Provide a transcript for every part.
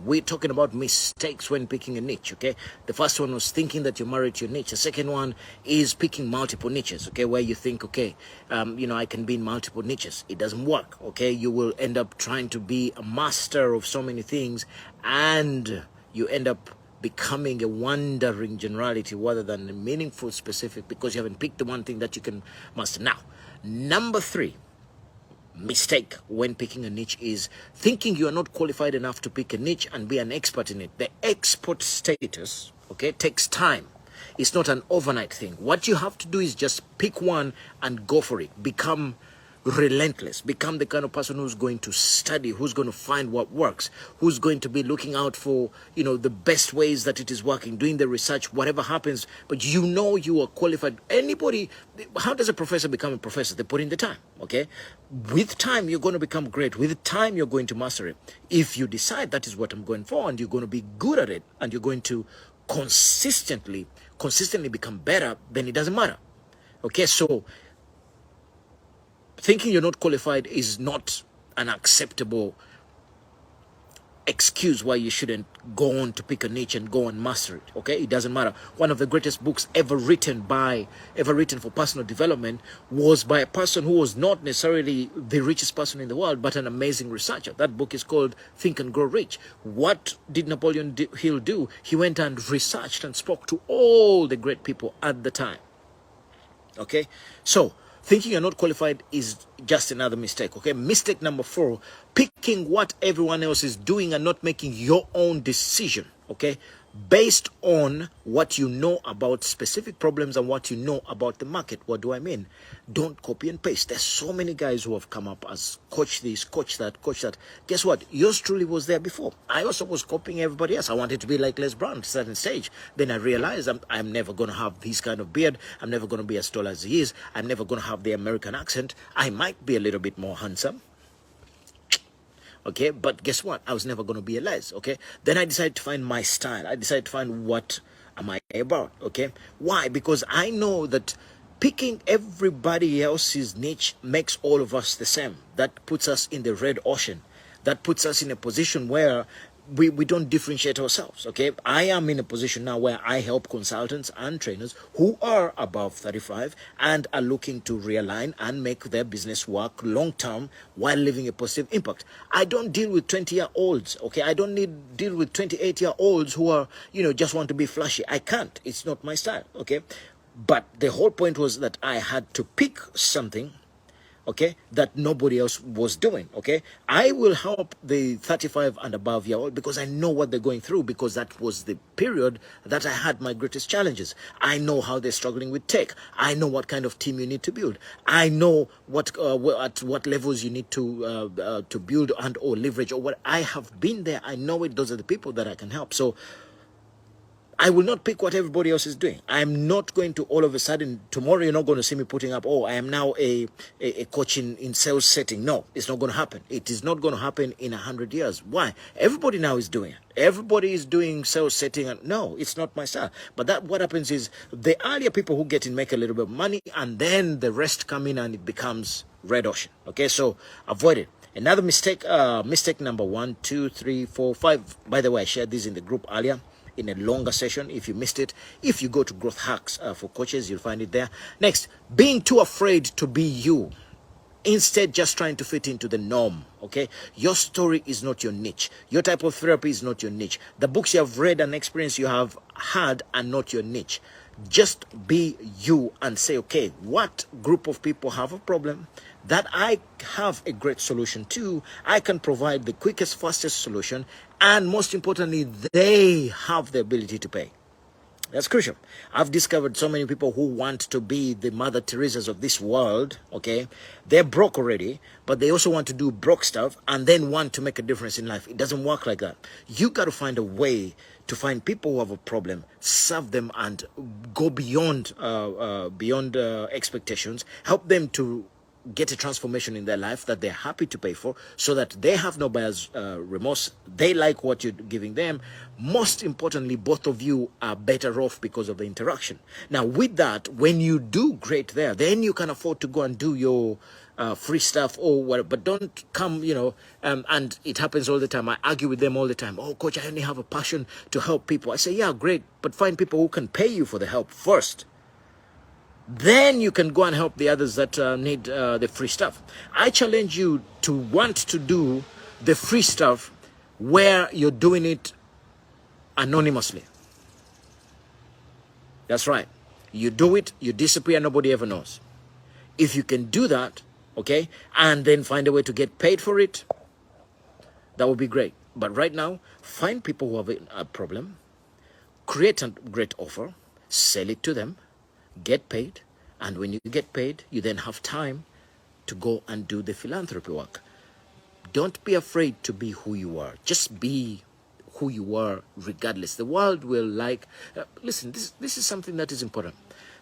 we're talking about mistakes when picking a niche, okay? The first one was thinking that you're married to your niche. The second one is picking multiple niches, okay, where you think, okay, I can be in multiple niches. It doesn't work, okay? You will end up trying to be a master of so many things, and you end up becoming a wandering generality rather than a meaningful specific, because you haven't picked the one thing that you can master. Now, number 3 mistake when picking a niche is thinking you are not qualified enough to pick a niche and be an expert in it. The expert status, okay, takes time. It's not an overnight thing. What you have to do is just pick one and go for it. Become relentless. Become the kind of person who's going to study, who's going to find what works, who's going to be looking out for, the best ways that it is working, doing the research, whatever happens. But you are qualified. Anybody, how does a professor become a professor? They put in the time, okay? With time, you're going to become great. With time, you're going to master it. If you decide that is what I'm going for, and you're going to be good at it, and you're going to consistently become better, then it doesn't matter. Okay, so thinking you're not qualified is not an acceptable excuse why you shouldn't go on to pick a niche and go and master it. Okay, it doesn't matter. One of the greatest books ever written for personal development was by a person who was not necessarily the richest person in the world, but an amazing researcher. That book is called Think and Grow Rich. What did Napoleon Hill do? He went and researched and spoke to all the great people at the time. Okay, so thinking you're not qualified is just another mistake, okay? Mistake number 4, picking what everyone else is doing and not making your own decision, okay? Based on what you know about specific problems and what you know about the market. What do I mean? Don't copy and paste. There's so many guys who have come up as coach this, coach that, coach that. Guess what? Yours truly was there before. I also was copying everybody else. I wanted to be like Les Brown at a certain stage. Then I realized I'm never going to have this kind of beard. I'm never going to be as tall as he is. I'm never going to have the American accent. I might be a little bit more handsome. Okay, but guess what? I was never going to be a Les, okay? Then I decided to find my style. I decided to find what am I about, okay? Why? Because I know that picking everybody else's niche makes all of us the same. That puts us in the red ocean. That puts us in a position where we don't differentiate ourselves, okay? I am in a position now where I help consultants and trainers who are above 35 and are looking to realign and make their business work long-term while leaving a positive impact. I don't deal with 20-year-olds, okay? I don't deal with 28-year-olds who are, just want to be flashy. I can't. It's not my style, okay? But the whole point was that I had to pick something, okay, that nobody else was doing, okay? I will help the 35 and above year old because I know what they're going through, because that was the period that I had my greatest challenges. I know how they're struggling with tech. I know what kind of team you need to build. I know at what levels you need to build and or leverage or what. I have been there. I know it. Those are the people that I can help. So I will not pick what everybody else is doing. I'm not going to all of a sudden, tomorrow you're not going to see me putting up, I am now a coach in sales setting. No, it's not going to happen. It is not going to happen in 100 years. Why? Everybody now is doing it. Everybody is doing sales setting. And no, it's not my style. But what happens is the earlier people who get in make a little bit of money, and then the rest come in and it becomes red ocean. Okay, so avoid it. Another mistake, mistake number 1, 2, 3, 4, 5. By the way, I shared this in the group earlier, in a longer session. If you missed it, if you go to Growth Hacks for Coaches, you'll find it there. Next, being too afraid to be you. Instead, just trying to fit into the norm, okay? Your story is not your niche. Your type of therapy is not your niche. The books you have read and experience you have had are not your niche. Just be you and say, okay, what group of people have a problem that I have a great solution to? I can provide the quickest, fastest solution, and most importantly, they have the ability to pay. That's crucial. I've discovered so many people who want to be the Mother Teresas of this world, okay? They're broke already, but they also want to do broke stuff and then want to make a difference in life. It doesn't work like that. You got to find a way to find people who have a problem, serve them, and go beyond expectations. Help them to get a transformation in their life that they're happy to pay for, so that they have no buyer's remorse. They like what you're giving them. Most importantly, both of you are better off because of the interaction. Now, with that, when you do great there, then you can afford to go and do your free stuff or whatever. But don't come, and it happens all the time. I argue with them all the time. Oh, coach, I only have a passion to help people. I say, yeah, great, but find people who can pay you for the help first. Then you can go and help the others that need the free stuff. I challenge you to want to do the free stuff where you're doing it anonymously. That's right. You do it, you disappear, nobody ever knows. If you can do that, okay, and then find a way to get paid for it, that would be great. But right now, find people who have a problem, create a great offer, sell it to them, get paid, and when you get paid, you then have time to go and do the philanthropy work. Don't be afraid to be who you are. Just be who you are regardless. The world will listen, this is something that is important.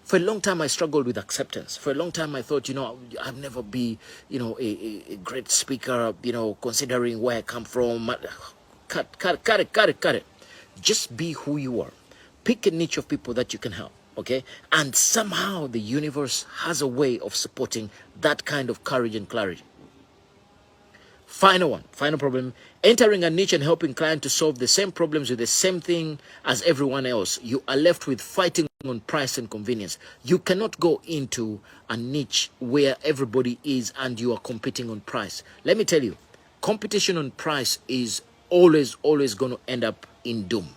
For a long time, I struggled with acceptance. For a long time, I thought, I'll never be, a great speaker, considering where I come from. Cut it. Just be who you are. Pick a niche of people that you can help. Okay, and somehow the universe has a way of supporting that kind of courage and clarity. Final problem: entering a niche and helping clients to solve the same problems with the same thing as everyone else. You are left with fighting on price and convenience. You cannot go into a niche where everybody is and you are competing on price. Let me tell you, competition on price is always going to end up in doom.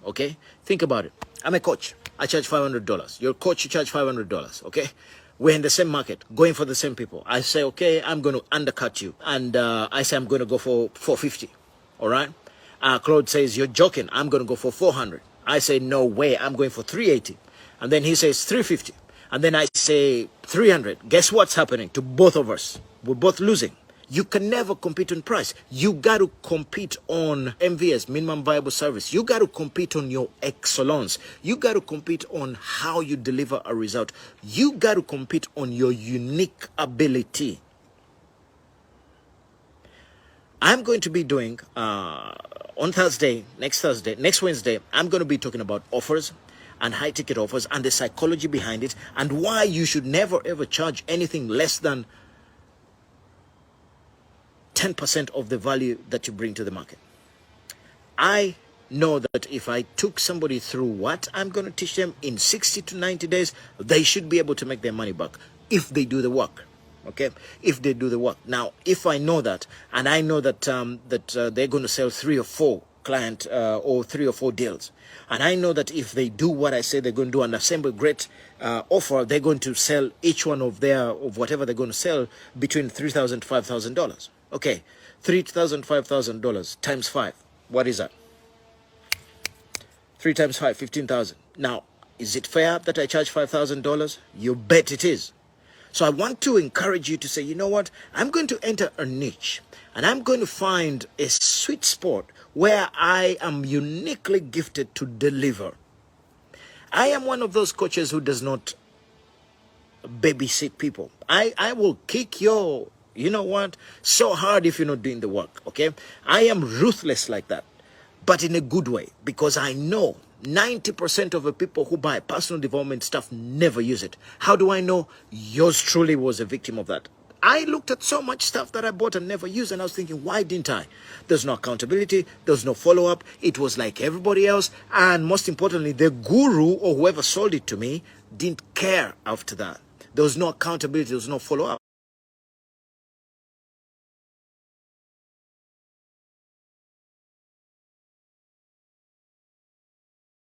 Okay, think about it. I'm a coach. I charge $500. You're a coach, you charge $500. Okay, we're in the same market, going for the same people. I say, okay, I'm going to undercut you, and I say I'm going to go for $450. All right. Claude says, you're joking. I'm going to go for $400. I say, no way. I'm going for $380. And then he says $350. And then I say $300. Guess what's happening to both of us? We're both losing. You can never compete on price. You got to compete on MVS, minimum viable service. You got to compete on your excellence. You got to compete on how you deliver a result. You got to compete on your unique ability. I'm going to be doing, on next Wednesday, I'm going to be talking about offers and high ticket offers and the psychology behind it and why you should never ever charge anything less than 10% of the value that you bring to the market. I know that if I took somebody through what I'm going to teach them in 60 to 90 days, they should be able to make their money back if they do the work. Okay, if they do the work. Now, if I know that, and I know that they're going to sell 3 or 4 client or 3 or 4 deals, and I know that if they do what I say they're going to do and assemble a great offer, they're going to sell each one of whatever they're going to sell between $3,000 to $5,000. Okay, $3,000, $5,000 times 5. What is that? 3 times 5, 15,000. Now, is it fair that I charge $5,000? You bet it is. So I want to encourage you to say, you know what? I'm going to enter a niche and I'm going to find a sweet spot where I am uniquely gifted to deliver. I am one of those coaches who does not babysit people. I will kick your, so hard if you're not doing the work, okay? I am ruthless like that, but in a good way, because I know 90% of the people who buy personal development stuff never use it. How do I know? Yours truly was a victim of that. I looked at so much stuff that I bought and never used, and I was thinking, why didn't I? There's no accountability. There's no follow-up. It was like everybody else. And most importantly, the guru or whoever sold it to me didn't care after that. There was no accountability. There was no follow-up.